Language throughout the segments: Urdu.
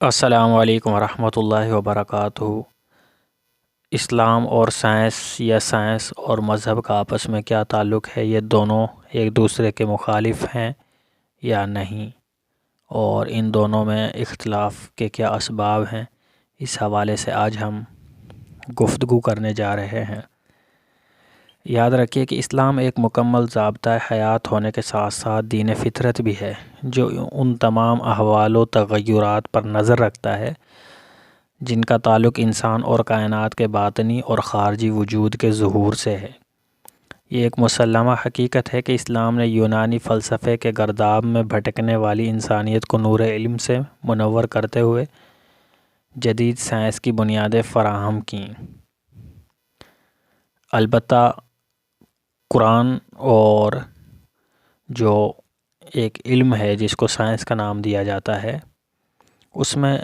السلام علیکم ورحمۃ اللہ وبرکاتہ۔ اسلام اور سائنس یا سائنس اور مذہب کا آپس میں کیا تعلق ہے؟ یہ دونوں ایک دوسرے کے مخالف ہیں یا نہیں؟ اور ان دونوں میں اختلاف کے کیا اسباب ہیں؟ اس حوالے سے آج ہم گفتگو کرنے جا رہے ہیں۔ یاد رکھیے کہ اسلام ایک مکمل ضابطۂ حیات ہونے کے ساتھ ساتھ دین فطرت بھی ہے، جو ان تمام احوال و تغیرات پر نظر رکھتا ہے جن کا تعلق انسان اور کائنات کے باطنی اور خارجی وجود کے ظہور سے ہے۔ یہ ایک مسلمہ حقیقت ہے کہ اسلام نے یونانی فلسفے کے گرداب میں بھٹکنے والی انسانیت کو نور علم سے منور کرتے ہوئے جدید سائنس کی بنیادیں فراہم کیں۔ البتہ قرآن اور جو ایک علم ہے جس کو سائنس کا نام دیا جاتا ہے، اس میں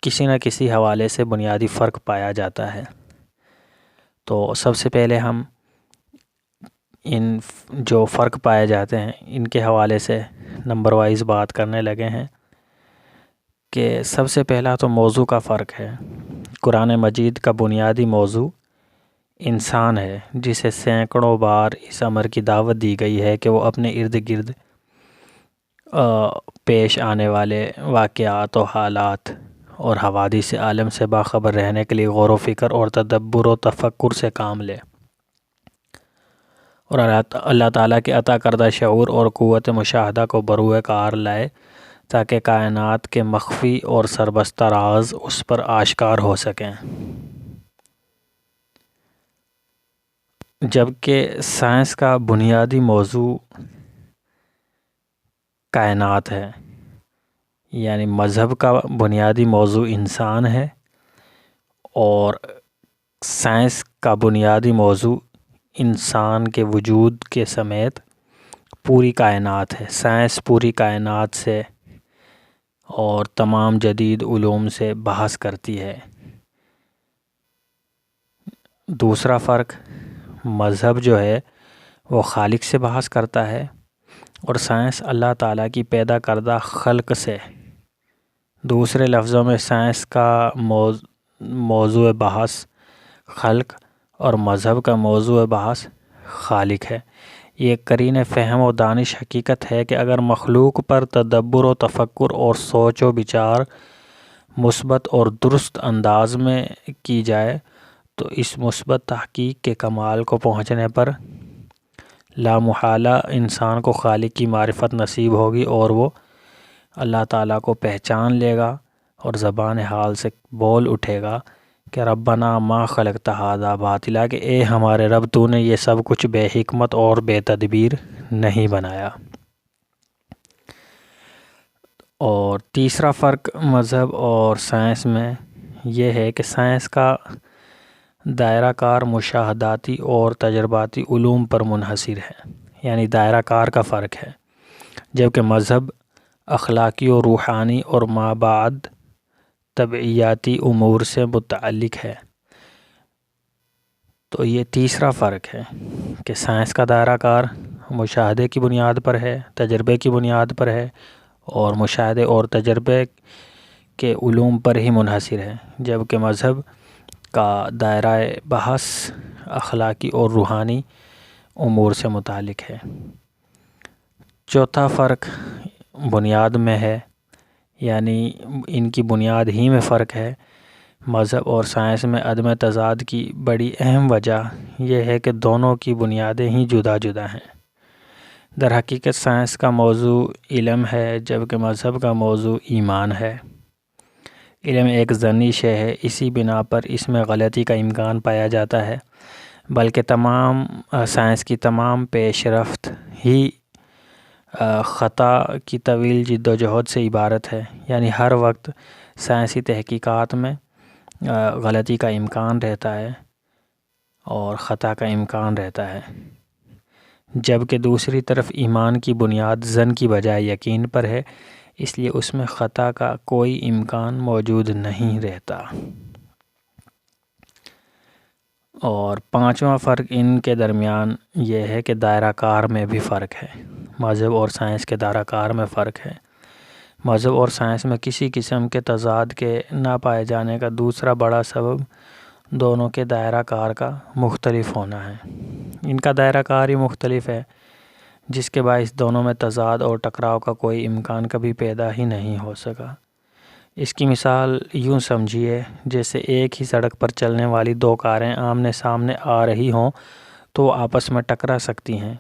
کسی نہ کسی حوالے سے بنیادی فرق پایا جاتا ہے۔ تو سب سے پہلے ہم ان جو فرق پائے جاتے ہیں ان کے حوالے سے نمبر وائز بات کرنے لگے ہیں کہ سب سے پہلا تو موضوع کا فرق ہے۔ قرآن مجید کا بنیادی موضوع انسان ہے، جسے سینکڑوں بار اس امر کی دعوت دی گئی ہے کہ وہ اپنے ارد گرد پیش آنے والے واقعات و حالات اور حوادث عالم سے باخبر رہنے کے لیے غور و فکر اور تدبر و تفکر سے کام لے، اور اللہ تعالیٰ کے عطا کردہ شعور اور قوت مشاہدہ کو بروئے کار لائے تاکہ کائنات کے مخفی اور سربستہ راز اس پر آشکار ہو سکیں۔ جبکہ سائنس کا بنیادی موضوع کائنات ہے، یعنی مذہب کا بنیادی موضوع انسان ہے، اور سائنس کا بنیادی موضوع انسان کے وجود کے سمیت پوری کائنات ہے۔ سائنس پوری کائنات سے اور تمام جدید علوم سے بحث کرتی ہے۔ دوسرا فرق، مذہب جو ہے وہ خالق سے بحث کرتا ہے، اور سائنس اللہ تعالیٰ کی پیدا کردہ خلق سے۔ دوسرے لفظوں میں سائنس کا موضوع بحث خلق اور مذہب کا موضوع بحث خالق ہے۔ یہ ایک قرین فہم و دانش حقیقت ہے کہ اگر مخلوق پر تدبر و تفکر اور سوچ و بچار مثبت اور درست انداز میں کی جائے تو اس مثبت تحقیق کے کمال کو پہنچنے پر لامحالہ انسان کو خالق کی معرفت نصیب ہوگی، اور وہ اللہ تعالیٰ کو پہچان لے گا اور زبان حال سے بول اٹھے گا کہ ربنا ما خلقت ھذا باطلا، کہ اے ہمارے رب، تو نے یہ سب کچھ بے حکمت اور بے تدبیر نہیں بنایا۔ اور تیسرا فرق مذہب اور سائنس میں یہ ہے کہ سائنس کا دائرہ کار مشاہداتی اور تجرباتی علوم پر منحصر ہے، یعنی دائرہ کار کا فرق ہے، جبکہ مذہب اخلاقی و روحانی اور مابعد طبعیاتی امور سے متعلق ہے۔ تو یہ تیسرا فرق ہے کہ سائنس کا دائرہ کار مشاہدے کی بنیاد پر ہے، تجربے کی بنیاد پر ہے، اور مشاہدے اور تجربے کے علوم پر ہی منحصر ہے، جبکہ مذہب کا دائرہ بحث اخلاقی اور روحانی امور سے متعلق ہے۔ چوتھا فرق بنیاد میں ہے، یعنی ان کی بنیاد ہی میں فرق ہے۔ مذہب اور سائنس میں عدم تضاد کی بڑی اہم وجہ یہ ہے کہ دونوں کی بنیادیں ہی جدا جدا ہیں۔ در حقیقت سائنس کا موضوع علم ہے، جبکہ مذہب کا موضوع ایمان ہے۔ علم ایک ظنی شے ہے، اسی بنا پر اس میں غلطی کا امکان پایا جاتا ہے، بلکہ سائنس کی تمام پیش رفت ہی خطا کی طویل جد و جہد سے عبارت ہے، یعنی ہر وقت سائنسی تحقیقات میں غلطی کا امکان رہتا ہے اور خطا کا امکان رہتا ہے، جبکہ دوسری طرف ایمان کی بنیاد ظن کی بجائے یقین پر ہے، اس لیے اس میں خطا کا کوئی امکان موجود نہیں رہتا۔ اور پانچواں فرق ان کے درمیان یہ ہے کہ دائرہ کار میں بھی فرق ہے۔ مذہب اور سائنس کے دائرہ کار میں فرق ہے۔ مذہب اور سائنس میں کسی قسم کے تضاد کے نہ پائے جانے کا دوسرا بڑا سبب دونوں کے دائرہ کار کا مختلف ہونا ہے۔ ان کا دائرہ کار ہی مختلف ہے، جس کے باعث دونوں میں تضاد اور ٹکراؤ کا کوئی امکان کبھی پیدا ہی نہیں ہو سکا۔ اس کی مثال یوں سمجھیے، جیسے ایک ہی سڑک پر چلنے والی دو کاریں آمنے سامنے آ رہی ہوں تو وہ آپس میں ٹکرا سکتی ہیں۔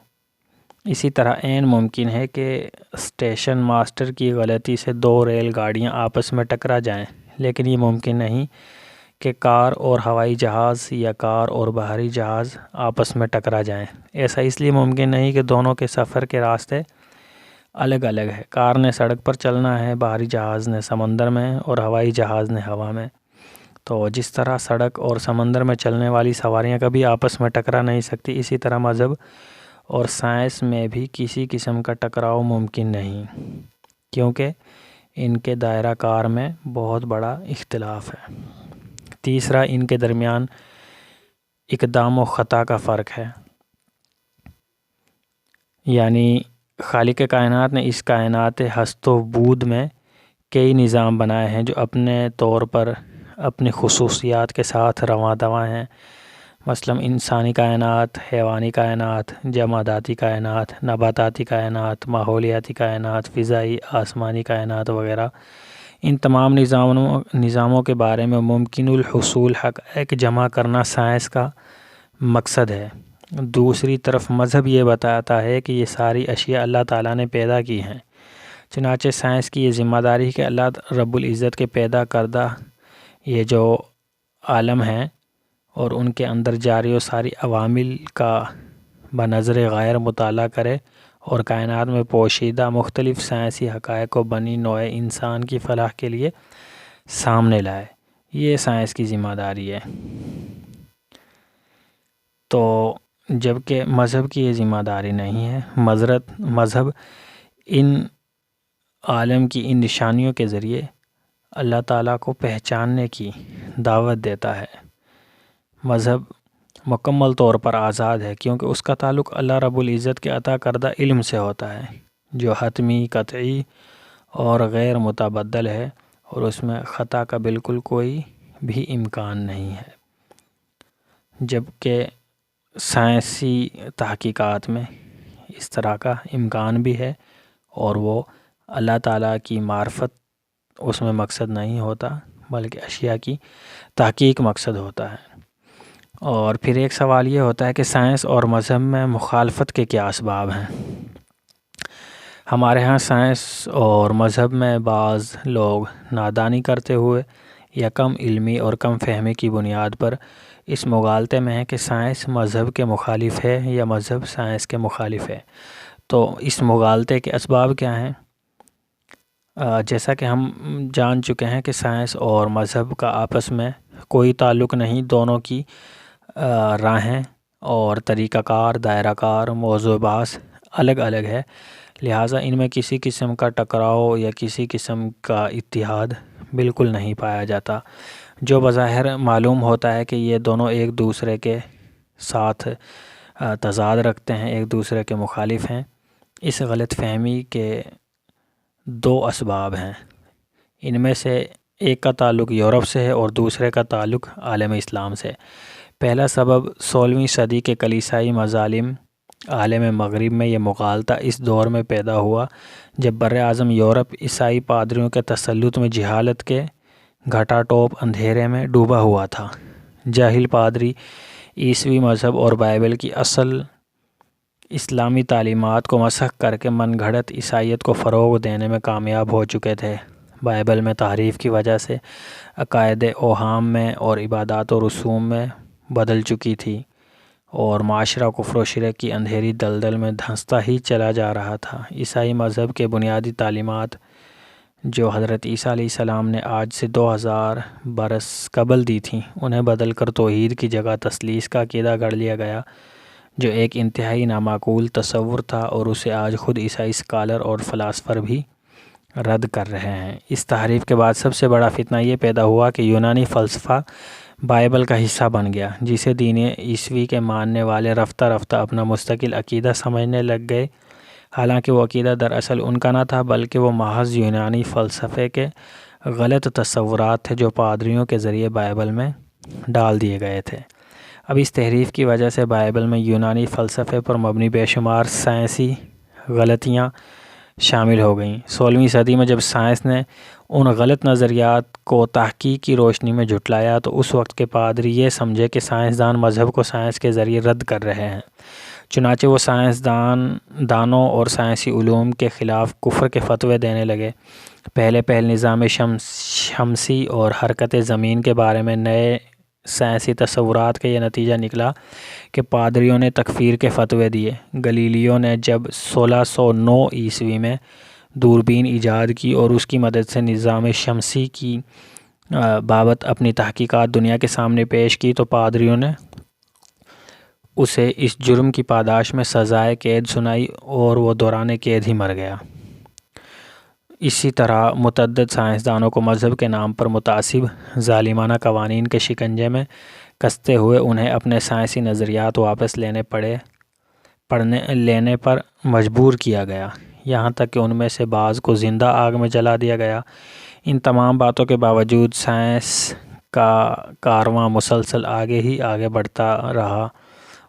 اسی طرح عین ممکن ہے کہ اسٹیشن ماسٹر کی غلطی سے دو ریل گاڑیاں آپس میں ٹکرا جائیں، لیکن یہ ممکن نہیں کہ کار اور ہوائی جہاز یا کار اور بحری جہاز آپس میں ٹکرا جائیں۔ ایسا اس لیے ممکن نہیں کہ دونوں کے سفر کے راستے الگ الگ ہیں۔ کار نے سڑک پر چلنا ہے، بحری جہاز نے سمندر میں اور ہوائی جہاز نے ہوا میں۔ تو جس طرح سڑک اور سمندر میں چلنے والی سواریاں کبھی آپس میں ٹکرا نہیں سکتی، اسی طرح مذہب اور سائنس میں بھی کسی قسم کا ٹکراؤ ممکن نہیں، کیونکہ ان کے دائرہ کار میں بہت بڑا اختلاف ہے۔ تیسرا، ان کے درمیان اقدام و خطا کا فرق ہے۔ یعنی خالق کائنات نے اس کائنات ہست و بود میں کئی نظام بنائے ہیں جو اپنے طور پر اپنی خصوصیات کے ساتھ رواں دواں ہیں۔ مثلاً انسانی کائنات، حیوانی کائنات، جماداتی کائنات، نباتاتی کائنات، ماحولیاتی کائنات، فضائی آسمانی کائنات وغیرہ۔ ان تمام نظاموں کے بارے میں ممکن الحصول حقائق جمع کرنا سائنس کا مقصد ہے۔ دوسری طرف مذہب یہ بتاتا ہے کہ یہ ساری اشیاء اللہ تعالیٰ نے پیدا کی ہیں۔ چنانچہ سائنس کی یہ ذمہ داری ہے کہ اللہ رب العزت کے پیدا کردہ یہ جو عالم ہیں اور ان کے اندر جاری و ساری عوامل کا بنظر غیر مطالعہ کرے اور کائنات میں پوشیدہ مختلف سائنسی حقائق کو بنی نوع انسان کی فلاح کے لیے سامنے لائے۔ یہ سائنس کی ذمہ داری ہے۔ تو جبکہ مذہب کی یہ ذمہ داری نہیں ہے۔ مذہب ان عالم کی ان نشانیوں کے ذریعے اللہ تعالیٰ کو پہچاننے کی دعوت دیتا ہے۔ مذہب مکمل طور پر آزاد ہے، کیونکہ اس کا تعلق اللہ رب العزت کے عطا کردہ علم سے ہوتا ہے، جو حتمی، قطعی اور غیر متبدل ہے، اور اس میں خطا کا بالکل کوئی بھی امکان نہیں ہے۔ جبکہ سائنسی تحقیقات میں اس طرح کا امکان بھی ہے، اور وہ اللہ تعالیٰ کی معرفت اس میں مقصد نہیں ہوتا، بلکہ اشیاء کی تحقیق مقصد ہوتا ہے۔ اور پھر ایک سوال یہ ہوتا ہے کہ سائنس اور مذہب میں مخالفت کے کیا اسباب ہیں؟ ہمارے ہاں سائنس اور مذہب میں بعض لوگ نادانی کرتے ہوئے یا کم علمی اور کم فہمی کی بنیاد پر اس مغالطے میں ہے کہ سائنس مذہب کے مخالف ہے یا مذہب سائنس کے مخالف ہے۔ تو اس مغالطے کے اسباب کیا ہیں؟ جیسا کہ ہم جان چکے ہیں کہ سائنس اور مذہب کا آپس میں کوئی تعلق نہیں، دونوں کی راہیں اور طریقہ کار، دائرہ کار، موضوع بحث الگ الگ ہے، لہٰذا ان میں کسی قسم کا ٹکراؤ یا کسی قسم کا اتحاد بالکل نہیں پایا جاتا۔ جو بظاہر معلوم ہوتا ہے کہ یہ دونوں ایک دوسرے کے ساتھ تضاد رکھتے ہیں، ایک دوسرے کے مخالف ہیں، اس غلط فہمی کے دو اسباب ہیں۔ ان میں سے ایک کا تعلق یورپ سے ہے اور دوسرے کا تعلق عالم اسلام سے۔ پہلا سبب 16ویں صدی کے کلیسائی مظالم عالم مغرب میں یہ مغالطہ اس دور میں پیدا ہوا جب بر اعظم یورپ عیسائی پادریوں کے تسلط میں جہالت کے گھٹا ٹوپ اندھیرے میں ڈوبا ہوا تھا۔ جاہل پادری عیسوی مذہب اور بائبل کی اصل اسلامی تعلیمات کو مسخ کر کے من گھڑت عیسائیت کو فروغ دینے میں کامیاب ہو چکے تھے۔ بائبل میں تحریف کی وجہ سے عقائد اوہام میں اور عبادات و رسوم میں بدل چکی تھی، اور معاشرہ کفر و شرک کی اندھیری دلدل میں دھنستا ہی چلا جا رہا تھا۔ عیسائی مذہب کے بنیادی تعلیمات جو حضرت عیسیٰ علیہ السلام نے آج سے 2000 برس قبل دی تھیں، انہیں بدل کر توحید کی جگہ تثلیث کا عقیدہ گڑھ لیا گیا، جو ایک انتہائی نامعقول تصور تھا، اور اسے آج خود عیسائی اسکالر اور فلاسفر بھی رد کر رہے ہیں۔ اس تحریف کے بعد سب سے بڑا فتنہ یہ پیدا ہوا کہ یونانی فلسفہ بائبل کا حصہ بن گیا، جسے دین عیسوی کے ماننے والے رفتہ رفتہ اپنا مستقل عقیدہ سمجھنے لگ گئے۔ حالانکہ وہ عقیدہ دراصل ان کا نہ تھا، بلکہ وہ محض یونانی فلسفے کے غلط تصورات تھے جو پادریوں کے ذریعے بائبل میں ڈال دیے گئے تھے۔ اب اس تحریف کی وجہ سے بائبل میں یونانی فلسفے پر مبنی بے شمار سائنسی غلطیاں شامل ہو گئیں۔ 16ویں صدی میں جب سائنس نے ان غلط نظریات کو تحقیق کی روشنی میں جھٹلایا تو اس وقت کے پادری یہ سمجھے کہ سائنسدان مذہب کو سائنس کے ذریعے رد کر رہے ہیں، چنانچہ وہ دانوں اور سائنسی علوم کے خلاف کفر کے فتوے دینے لگے۔ پہلے نظام شمسی اور حرکت زمین کے بارے میں نئے سائنسی تصورات کا یہ نتیجہ نکلا کہ پادریوں نے تکفیر کے فتوے دیے۔ گلیلیو نے جب 1609 عیسوی میں دوربین ایجاد کی اور اس کی مدد سے نظام شمسی کی بابت اپنی تحقیقات دنیا کے سامنے پیش کی تو پادریوں نے اسے اس جرم کی پاداش میں سزائے قید سنائی اور وہ دوران قید ہی مر گیا۔ اسی طرح متعدد سائنسدانوں کو مذہب کے نام پر متعصب ظالمانہ قوانین کے شکنجے میں کستے ہوئے انہیں اپنے سائنسی نظریات واپس لینے پر مجبور کیا گیا، یہاں تک کہ ان میں سے بعض کو زندہ آگ میں جلا دیا گیا۔ ان تمام باتوں کے باوجود سائنس کا کارواں مسلسل آگے ہی آگے بڑھتا رہا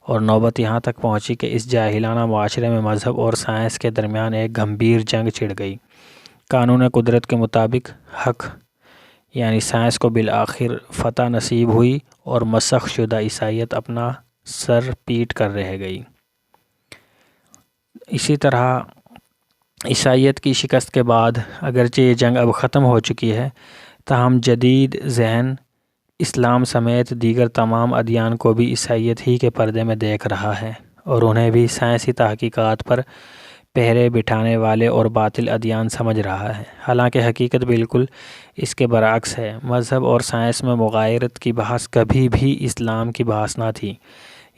اور نوبت یہاں تک پہنچی کہ اس جاہلانہ معاشرے میں مذہب اور سائنس کے درمیان ایک گھمبیر جنگ چھڑ گئی۔ قانون قدرت کے مطابق حق یعنی سائنس کو بالآخر فتح نصیب ہوئی اور مسخ شدہ عیسائیت اپنا سر پیٹ کر رہ گئی۔ اسی طرح عیسائیت کی شکست کے بعد اگرچہ یہ جنگ اب ختم ہو چکی ہے، تاہم جدید ذہن اسلام سمیت دیگر تمام ادیان کو بھی عیسائیت ہی کے پردے میں دیکھ رہا ہے اور انہیں بھی سائنسی تحقیقات پر پہرے بٹھانے والے اور باطل ادیان سمجھ رہا ہے، حالانکہ حقیقت بالکل اس کے برعکس ہے۔ مذہب اور سائنس میں مغایرت کی بحث کبھی بھی اسلام کی بحث نہ تھی،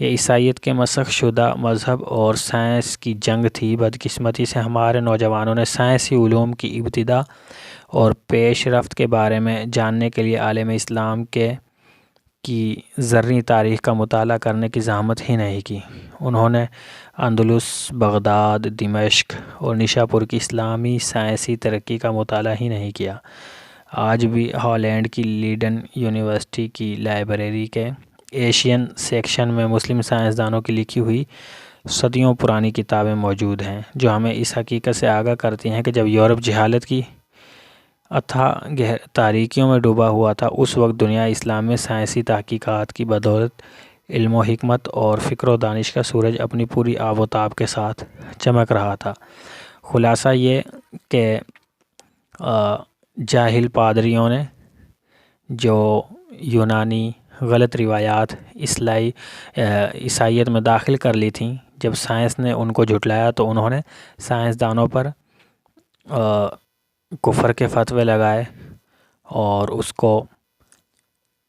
یہ عیسائیت کے مسخ شدہ مذہب اور سائنس کی جنگ تھی۔ بدقسمتی سے ہمارے نوجوانوں نے سائنسی علوم کی ابتدا اور پیش رفت کے بارے میں جاننے کے لیے عالم اسلام کی زرعی تاریخ کا مطالعہ کرنے کی زحمت ہی نہیں کی۔ انہوں نے اندلس، بغداد، دمشق اور نشاپور کی اسلامی سائنسی ترقی کا مطالعہ ہی نہیں کیا۔ آج بھی ہالینڈ کی لیڈن یونیورسٹی کی لائبریری کے ایشین سیکشن میں مسلم سائنسدانوں کی لکھی ہوئی صدیوں پرانی کتابیں موجود ہیں جو ہمیں اس حقیقت سے آگاہ کرتی ہیں کہ جب یورپ جہالت کی اتھاہ تاریکیوں میں ڈوبا ہوا تھا، اس وقت دنیا اسلام میں سائنسی تحقیقات کی بدولت علم و حکمت اور فکر و دانش کا سورج اپنی پوری آب و تاب کے ساتھ چمک رہا تھا۔ خلاصہ یہ کہ جاہل پادریوں نے جو یونانی غلط روایات عیسائیت میں داخل کر لی تھیں، جب سائنس نے ان کو جھٹلایا تو انہوں نے سائنسدانوں پر کفر کے فتوے لگائے اور اس کو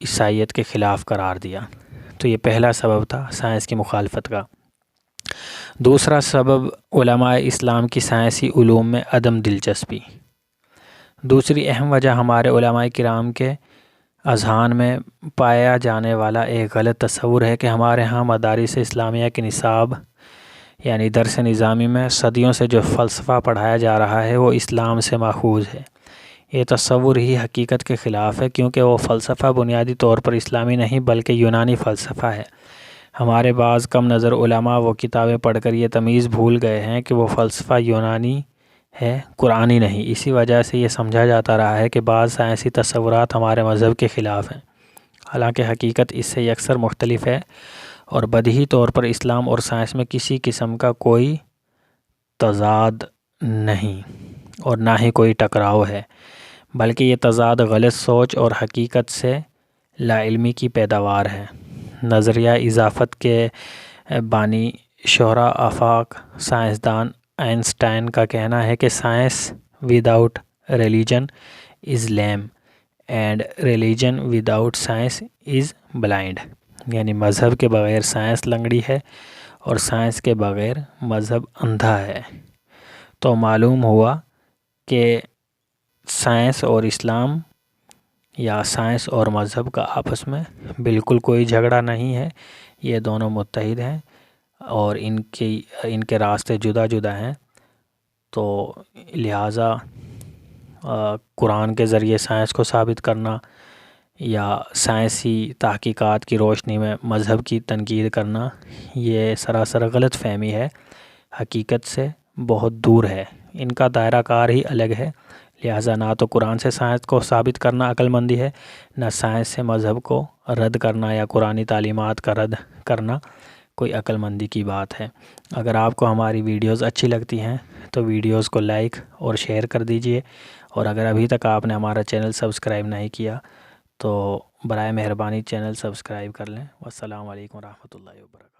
عیسائیت کے خلاف قرار دیا۔ تو یہ پہلا سبب تھا سائنس کی مخالفت کا۔ دوسرا سبب علماء اسلام کی سائنسی علوم میں عدم دلچسپی۔ دوسری اہم وجہ ہمارے علماء کرام کے اذہان میں پایا جانے والا ایک غلط تصور ہے کہ ہمارے ہاں مدارس اسلامیہ کے نصاب یعنی درس نظامی میں صدیوں سے جو فلسفہ پڑھایا جا رہا ہے وہ اسلام سے ماخوذ ہے۔ یہ تصور ہی حقیقت کے خلاف ہے، کیونکہ وہ فلسفہ بنیادی طور پر اسلامی نہیں بلکہ یونانی فلسفہ ہے۔ ہمارے بعض کم نظر علماء وہ کتابیں پڑھ کر یہ تمیز بھول گئے ہیں کہ وہ فلسفہ یونانی ہے، قرآنی نہیں۔ اسی وجہ سے یہ سمجھا جاتا رہا ہے کہ بعض سائنسی تصورات ہمارے مذہب کے خلاف ہیں، حالانکہ حقیقت اس سے یکسر مختلف ہے اور بدیہی طور پر اسلام اور سائنس میں کسی قسم کا کوئی تضاد نہیں اور نہ ہی کوئی ٹکراؤ ہے، بلکہ یہ تضاد غلط سوچ اور حقیقت سے لا علمی کی پیداوار ہے۔ نظریہ اضافت کے بانی شہرہ آفاق سائنسدان آئنسٹائن کا کہنا ہے کہ science without religion is lame and religion without science is blind, یعنی مذہب کے بغیر سائنس لنگڑی ہے اور سائنس کے بغیر مذہب اندھا ہے۔ تو معلوم ہوا کہ سائنس اور اسلام یا سائنس اور مذہب کا آپس میں بالکل کوئی جھگڑا نہیں ہے، یہ دونوں متحد ہیں اور ان کے راستے جدا جدا ہیں۔ تو لہٰذا قرآن کے ذریعے سائنس کو ثابت کرنا یا سائنسی تحقیقات کی روشنی میں مذہب کی تنقید کرنا یہ سراسر غلط فہمی ہے، حقیقت سے بہت دور ہے، ان کا دائرہ کار ہی الگ ہے۔ لہٰذا نہ تو قرآن سے سائنس کو ثابت کرنا عقل مندی ہے، نہ سائنس سے مذہب کو رد کرنا یا قرآنی تعلیمات کا رد کرنا کوئی عقل مندی کی بات ہے۔ اگر آپ کو ہماری ویڈیوز اچھی لگتی ہیں تو ویڈیوز کو لائک اور شیئر کر دیجئے، اور اگر ابھی تک آپ نے ہمارا چینل سبسکرائب نہیں کیا تو برائے مہربانی چینل سبسکرائب کر لیں۔ والسلام علیکم ورحمۃ اللہ وبرکاتہ۔